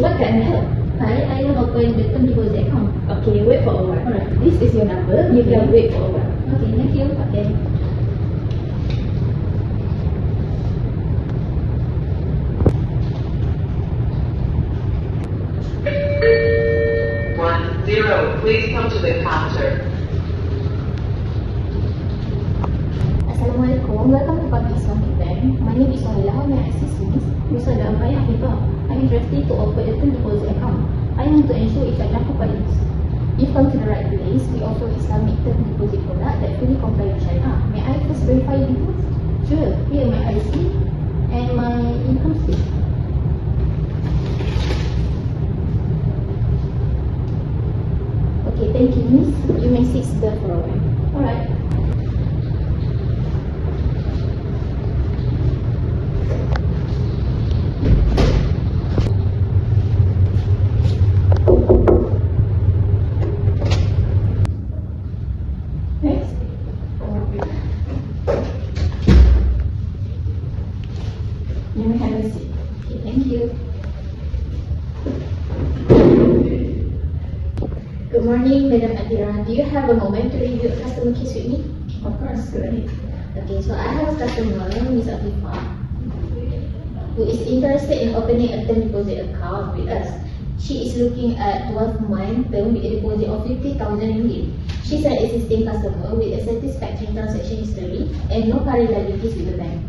what can I help? Hi, I want to open the term deposit account. Okay, wait for a while. Alright. This is your number. You can wait for a while. Okay, thank you. Okay. Please come to the counter. Assalamualaikum. Welcome to Public Islamic Bank. My name is SUHAILA. How may I assist you, miss? Mussalam, I AFIFAH. I'm interested to open a term deposit account. I want to ensure it's identified. You've come to the right place. We offer Islamic term deposit product that fully comply with Syariah. May I first verify details? Sure, here my IC. And my income statement. Okay, thank you, miss. You may sit there for a while. Alright. Next. You may have a seat. Okay, thank you. Good morning, Madam ATIRAH. Do you have a moment to review a customer case with me? Of course, go ahead. Okay, so I have a customer, Miss AFIFAH, who is interested in opening a term deposit account with us. She is looking at 12-month term with a deposit of 50,000 ringgit. She's an existing customer with a satisfactory transaction history and no current liabilities with the bank.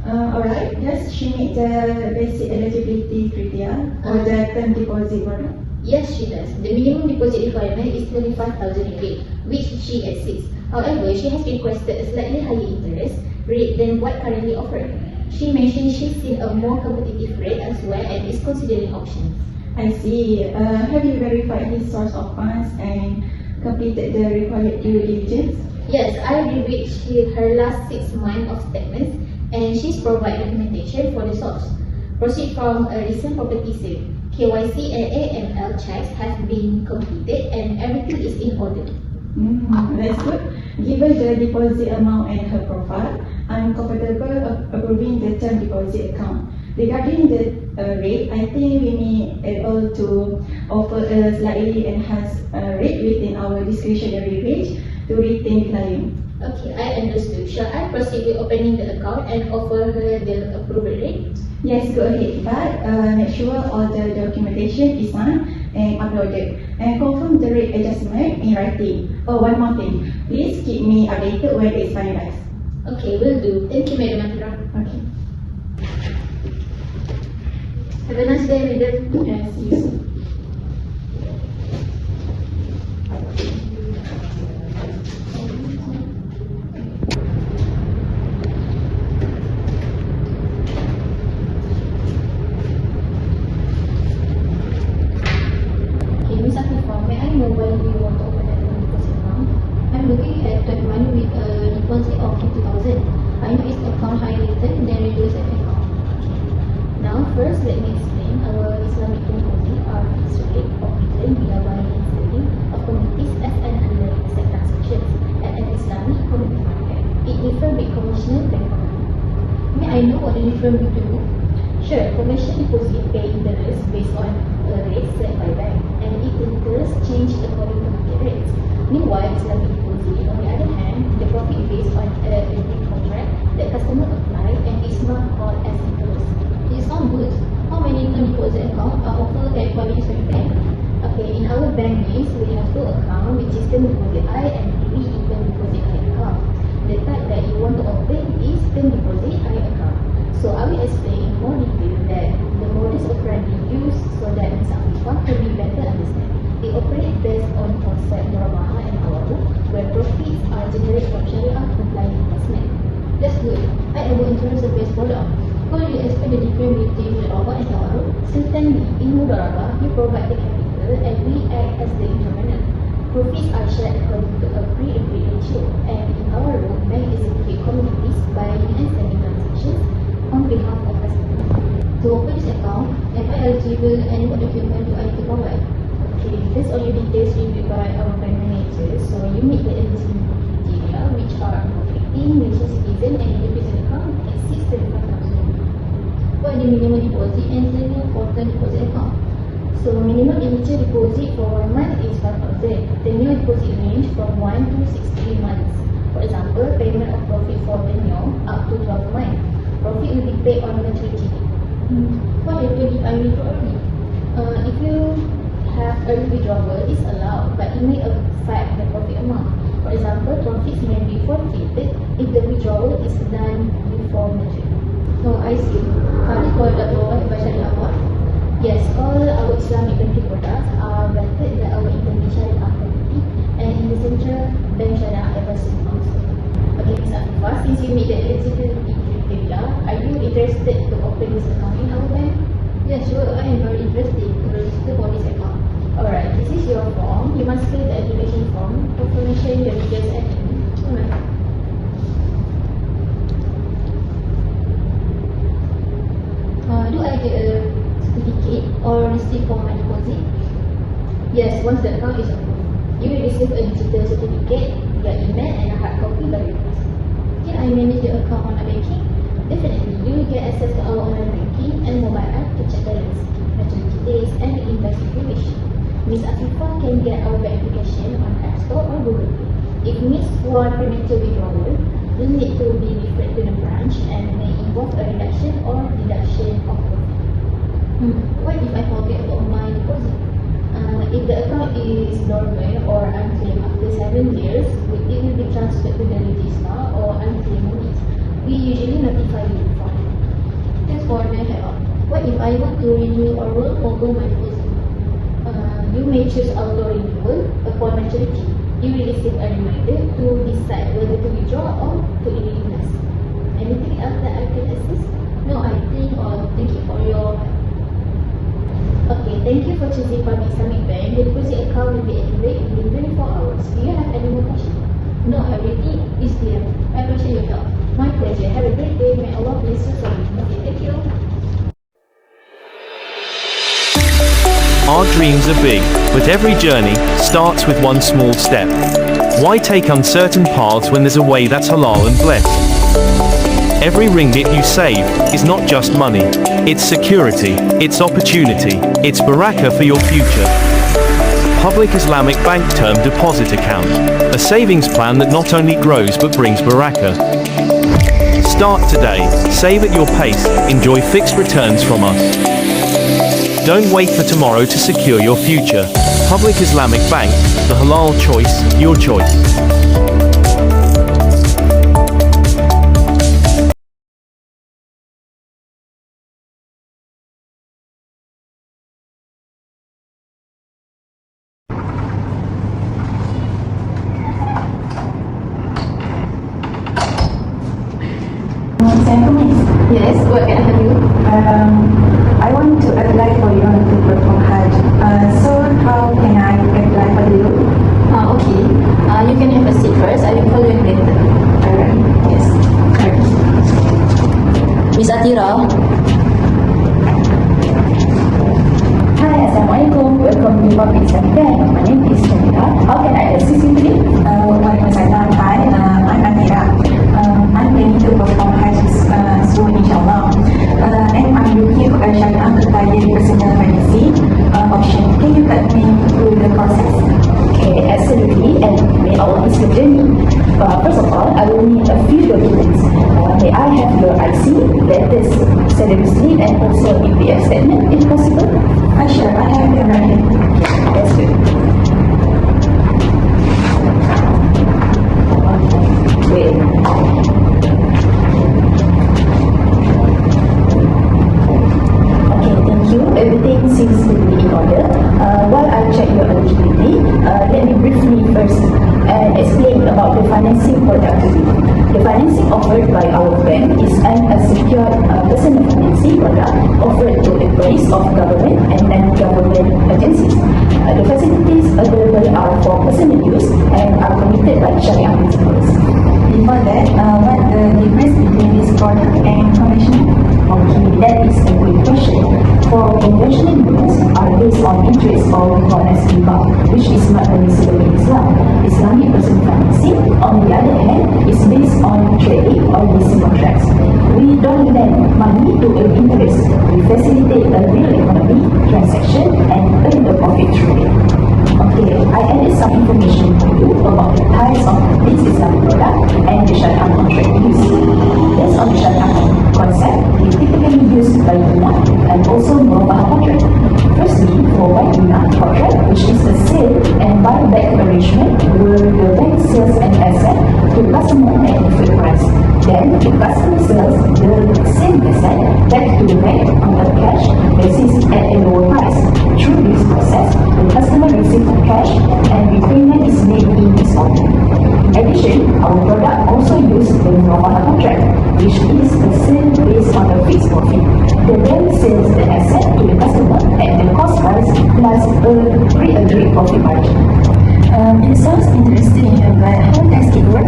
Alright, does she meet the basic eligibility criteria for the term deposit product? Yes, she does. The minimum deposit requirement is 25,000 ringgit, which she exceeds. However, she has requested a slightly higher interest rate than what currently offered. She mentioned she's seen a more competitive rate elsewhere and is considering options. I see. Have you verified his source of funds and completed the required due diligence? Yes, I reviewed her last 6 months of statements and she's provided documentation for the source. Proceed from a recent property sale. KYC and AML checks have been completed and everything is in order. That's good. Given the deposit amount and her profile, I'm comfortable approving the term deposit account. Regarding the rate, I think we may able to offer a slightly enhanced rate within our discretionary range to retain client. Okay, I understood. Shall I proceed with opening the account and offer her the approval rate? Yes, go ahead, but make sure all the documentation is signed and uploaded, and confirm the rate adjustment in writing. Oh, one more thing, please keep me updated when it's finalized. Okay, will do. Thank you, Madam ATIRAH. Okay. Have a nice day, Madam. Yes, you too. I'm looking at the money with a deposit of 50,000. I know it's account high return, then reduce an account. Now, first, let me explain our Islamic deposit are fixed rate of return via buying and selling of commodities as an underlying asset transactions at an Islamic commodity market. It differs with conventional bank account. May I know what the difference between two? Sure, conventional deposit pay interest based on a rate set by bank, and its interest change according to market rates. Meanwhile, Islamic deposit, on the other hand, the profit is based on a agreed contract that customer apply and is not called as interest. It sounds good. How many term deposit accounts are offered at Public Islamic Bank? Okay, in our bank list, we have 2 accounts, which is term deposit I and term deposit I account. The type that you want to open is term deposit I account. So I will explain in more detail that the modus operandi used so that Ms. AFIFAH can be better understand. They operate based on concept murabaha and tawarruh, where profits are generated from Syariah compliant investment. That's good. I will introduce the base product. Could you explain the difference between murabaha and tawarruh? Certainly, in murabaha, you provide the capital and we act as the intermediary. Profits are shared according to a pre-agreed ratio, and in our role, bank execute commodities, buying and selling transactions on behalf of customers. To open this account, am I eligible and what document do I need to provide? Okay, based on your details reviewed by our bank manager, so you meet the eligibility criteria, which are conflicting, Malaysian citizen, and individual account exceeds 35,000. What are the minimum deposit and the for term deposit account? So minimum initial deposit for 1 month is 5,000. Tenure deposit range from 1 to 16 months. For example, payment of profit for tenure up to 12 months. Profit will be paid on maturity date. What happens if I withdraw early? If you have early withdrawal, it's allowed, but it may affect the profit amount. For example, profits may be forfeited if the withdrawal is done before maturity. So I see. Kami product provided by Syariah what? Yes, all our Islamic banking products are vetted by our International Syariah Committee and in the Central Bank Syariah Advertisement also. Okay, Ms. Afifah, since you meet the eligibility criteria, are you interested to open this account in our bank? Yes, sure. I am very interested to register for this account. Alright, this is your form. You must fill the application form, confirmation your details and name. Alright. Do I get a certificate or receipt for my deposit? Yes, once the account is approved, you will receive a digital certificate via email and a hard copy by request. Can I manage the account on banking? Definitely, you will get access to our online banking and mobile app to check balance, maturity days, and invest information. Ms. Afifah can get our bank application on App Store or Google Play. If Ms. want premature withdrawal, you need to be referred to the branch and may involve a reduction or deduction of profit. What if I forget about my deposit? If the account is dormant or unclaimed after 7 years, it will be transferred to the registrar or unclaimed unit. We usually notify you for it. Thanks for the help. What if I want to renew or roll over my deposit? You may choose auto renewal upon maturity. You will receive a reminder to decide whether to withdraw or to invest. Anything else that I can assist? No, I think all. Thank you for your help. Okay, thank you for choosing Public Islamic Bank. The deposit account will be activated within 24 hours. Do you have any more questions? No, everything is clear. I appreciate your help. My pleasure. Have a great day. May Allah bless you for me. Okay, thank you. Our dreams are big, but every journey starts with one small step. Why take uncertain paths when there's a way that's halal and blessed? Every ringgit you save is not just money. It's security, it's opportunity, it's barakah for your future. Public Islamic Bank Term Deposit Account. A savings plan that not only grows but brings barakah. Start today, save at your pace, enjoy fixed returns from us. Don't wait for tomorrow to secure your future. Public Islamic Bank, the halal choice, your choice. Yes, what can I help you? I want to apply for you to perform Hajj. So how can I apply for you? Okay. You can have a seat first. I will call you later. Alright. Yes. Miss ATIRAH. Hi, Assalamualaikum. Welcome to Public Islamic Bank. My name is Syahirah. How can I assist you today? Waalaikumsalam. Hi, I'm ATIRAH. I'm planning to perform Hajj soon, inshallah. And I'm looking for a Syariah compliant personal privacy option. Can you guide me through the process? Okay, absolutely. And may Allah is your journey. First of all, I will need a few documents. May I have your IC, letters, salary slip, and also EPF statement, if possible? Sure, I have it right here. Okay, that's good. Wait. Okay, thank you. Everything seems to be in order. While I check your eligibility, let me briefly first explain about the financing product to you. The financing offered by our bank is an unsecured personal financing product offered to employees of government and non-government agencies. The facilities available are for personal use and are committed by Sharia principles. Before that, what the difference between this product and conventional? Okay, that is a good question. For conventional loans are based on interest or we call as riba, which is not permissible in Islam. Islamic personal financing, on the other hand, is based on trading or leasing contracts. We don't lend money to earn interest. We facilitate a real economy transaction and buyback arrangement where the bank sells an asset to the customer at a fixed price. Then the customer sells the same asset back to the bank on a cash basis at a lower price. Through this process, the customer receives the cash and repayment is made in installment. In addition, our product also uses the normal contract, which is the sale based on a fixed profit. The bank sells the asset to the customer at the cost price plus a pre-agreed profit margin. It sounds interesting, but how does it work?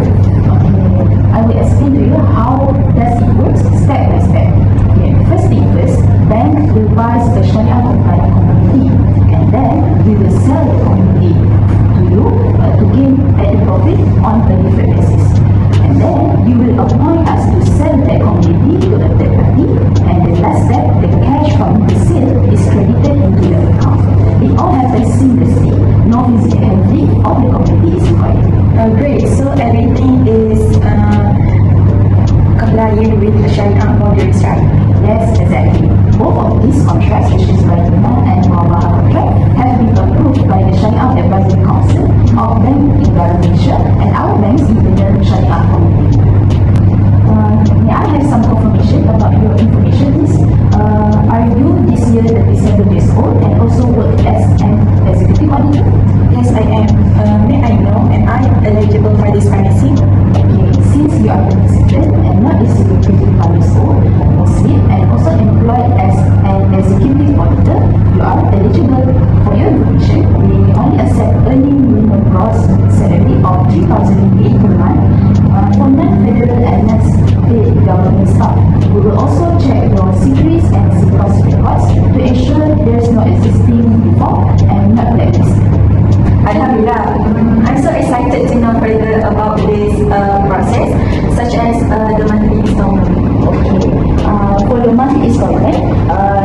I will explain to you how does it work step by step. First thing first, bank will buy the Syariah compliant commodity, and then we will sell the commodity to you to gain a profit on a different basis. And then you will appoint us to sell that commodity to a third party, and the last step, the cash from the sale is credited into the account. It all happens seamlessly. No physical handling of the commodity is required. Great, so everything is compliant with the Sharia models, right? Yes, exactly. Both of these contracts, which is AIMAN and MUHAMAD contract, have been approved by the Sharia Advisory Council of Bank in Malaysia and our bank's internal Sharia committee. May I have some confirmation about your information, please? Are you this year 37 years old and also work as an executive auditor? Yes, I am. May I know, am I eligible for this financing? Okay, since you are a resident and not receiving 25 years old, Muslim, and also employed as an executive auditor, you are eligible. For your information, we only accept earning minimum gross salary of 3,000 ringgit per month for non-federal and non-state government staff. We will also check your CPRIS and CPROS records to ensure there is no existing default and not blacklisted. Alhamdulillah. I'm so excited to know further about this process, such as the monthly installment. Okay. For the monthly installment,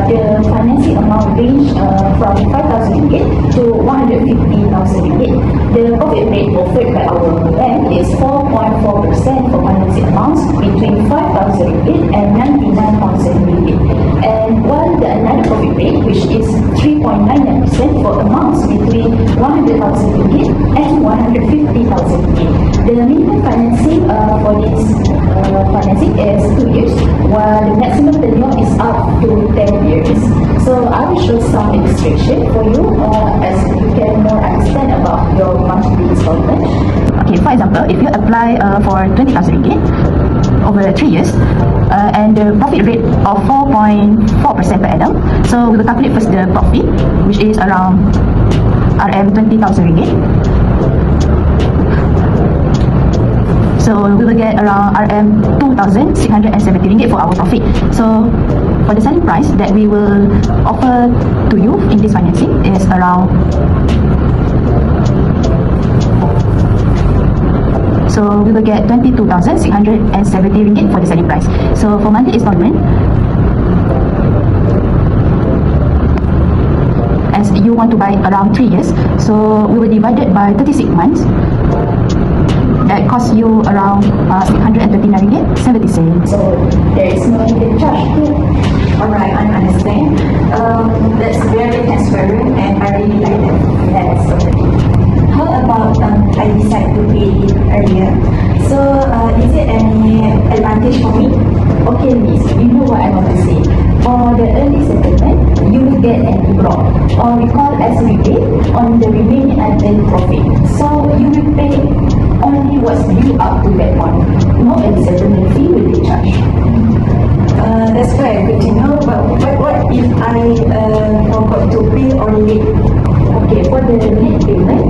the financing amount range from 5,000 ringgit to 150,000 ringgit. The profit rate offered by our bank is 4.4% for financing amounts between 5,000 ringgit and 99,000 ringgit. And while the another profit rate, which is 3.99% for amounts between 100,000 ringgit and 150,000 ringgit. The minimum financing for this financing is 2 years, while the maximum tenure is up to 10 years. So I will show some illustration for you as you can more understand about your monthly installment. Okay, for example, if you apply for 20,000 ringgit over 3 years and the profit rate of 4.4% per annum, so we will calculate first the profit, which is around RM 20,000 ringgit. So we will get around RM 2,670 ringgit for our profit. So for the selling price that we will offer to you in this financing is around, so we will get 22,670 ringgit for the selling price. So for monthly installment, as you want to buy around 3 years, so we will divide it by 36 months. That costs you around 639 ringgit 70 cents. So there is no hidden charge too. Alright, I understand. That's very transparent and I really like that. Yes. How about I decide to pay it earlier? So is it any advantage for me? Okay, Miss, you know what I want to say. For the early settlement, you will get an IROL, or we call as rebate on the remaining unearned profit. So you will pay only what's due up to that point. No early settlement fee will be charged. That's very good to know, but what if I forgot to pay or late? Okay, for the late payment,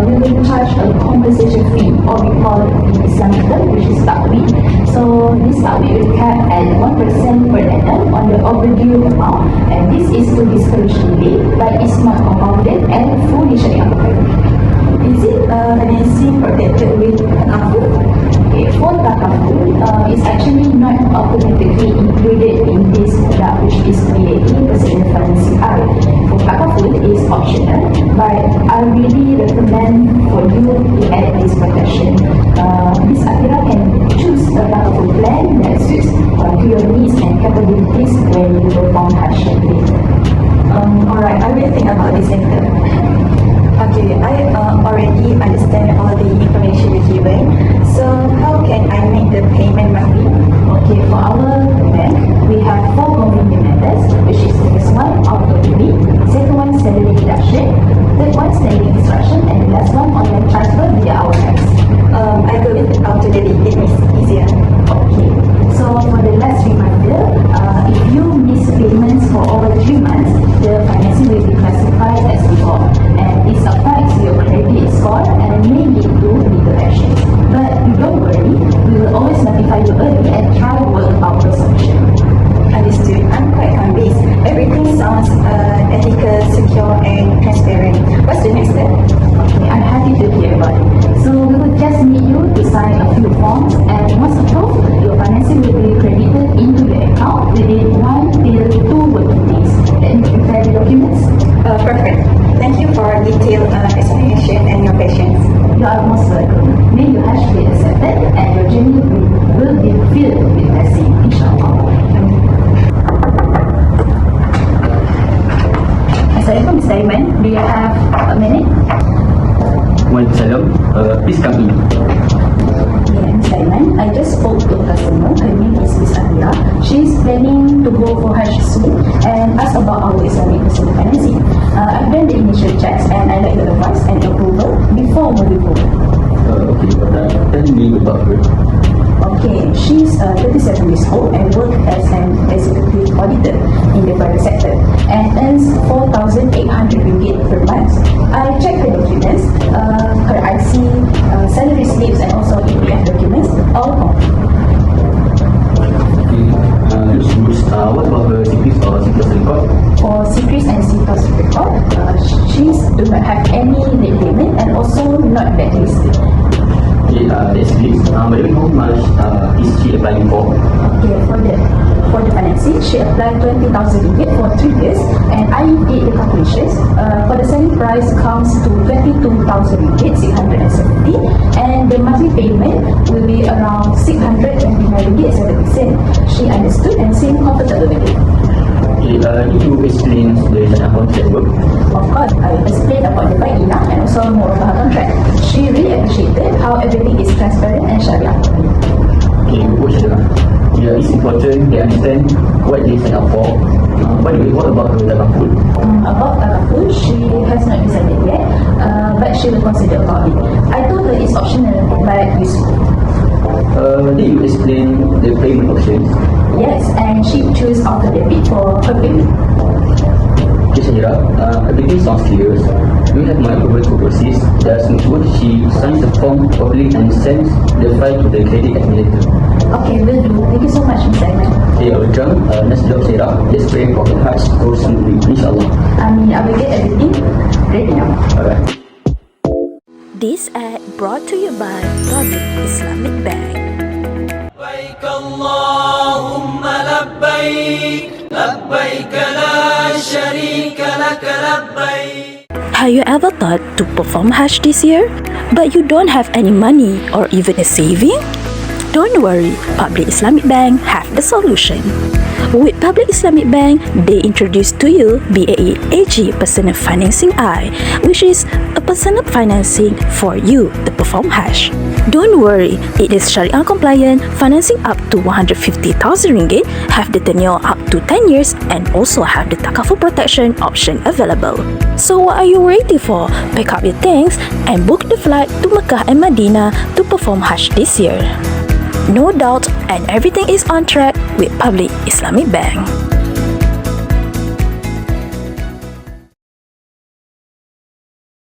we will charge a compensation fee, or we call it in Islamic term, which is takwid. So this takwid will cap at 1% per annum on the overdue amount, and this is to discourage delay, but it's not compounded and fully Sharia compliant. Is it financing protected with takaful? Okay, for takaful, it's actually not automatically included in this product, which is VAT personal financing R. For takaful is optional, but I really recommend for you to add this protection. This ATIRAH can choose a takaful plan that suits to your needs and capabilities when you perform hardship later. Alright, I will think about this later. Okay, I already understand all the information you given. So how can I make the payment monthly? Okay, for our bank, we have 4 convenient methods, which is the first one, auto debit, second one, salary deduction, third one, salary instruction, and the last one, online transfer via our apps. I go with auto debit. It makes it easier. Okay, so for the last reminder, if you miss payments for over 3 months, the financing will be classified as default, and this applies to your credit score and may lead to legal actions. But don't worry, we will always notify you early and try to work out the solution. Understood. I'm quite convinced. Everything sounds ethical, secure, and transparent. What's the next step? Okay, I'm happy to hear about it. So we will just need you to sign a few forms, and once approved, your financing will be credited into your account within 1 till 2 working days. Let me prepare the documents. Perfect. Thank you for detailed explanation and your patience. You are most welcome. May your hash be accepted and your journey will be filled with blessing, inshallah. Assalamualaikum, Mr. Aiman. Do you have a minute? Waalaikumsalam. Please come in. Yeah, Mr. Aiman, I just spoke to a customer. Her name is Miss Adira. She's planning to go for Hajj soon and asked about our Islamic personal financing. I've done the initial checks and I like the advice and approval before moving forward. Okay, tell me about her. Okay, she's 37 years old and works as an executive auditor in the private sector and earns 4,800 ringgit per month. I checked her documents, her IC, salary slips and also EPF documents, all complete. What about her secrets or secrets record? For secrets and secrets record, she do not have any late payment and also not blacklisted. Okay, that's great. By the way, how much is she applying for? Okay, for the financing, she applied 20,000 ringgit for 3 years, and I did the calculations. For the selling price comes to 22,000 ringgit, 670, and the monthly payment will be around 629 ringgit 70 cents. She understood and seemed comfortable with it. Okay, did you explain the contract work? Of course, I explained about the Bainah and also more about her contract. She really appreciated how everything is transparent and Sharia. Okay, good Syahirah. Yeah, it's important they understand what they sign up for. By the way, what about her takaful? About takaful, she has not decided yet, but she will consider about it. I told her it's optional, but useful. Did you explain the payment options? Yes, and she chose auto debit for her payment. Okay, Syahirah, everything sounds clear. We have my approval to proceed. Just make sure she signs the form properly and sends the file to the credit administrator. Okay, will do. Thank you so much, Mr. Aiman. Okay, welcome. Nice job, Syahirah. Let's pray for the Hajj go smoothly, inshallah. I mean, I will get everything ready now. Alright. This ad brought to you by Public Islamic Bank. لبيك اللهم لبيك لبيك لا شريك لك لبيك. Have you ever thought to perform Hajj this year, but you don't have any money or even a saving? Don't worry, Public Islamic Bank have the solution. With Public Islamic Bank, they introduce to you BAE AG Personal Financing I, which is a personal financing for you to perform Hajj. Don't worry, it is Sharia compliant, financing up to 150,000 ringgit, have the tenure up to 10 years, and also have the takaful protection option available. So what are you waiting for? Pack up your things and book the flight to Mecca and Medina to perform Hajj this year. No doubt, and everything is on track with Public Islamic Bank.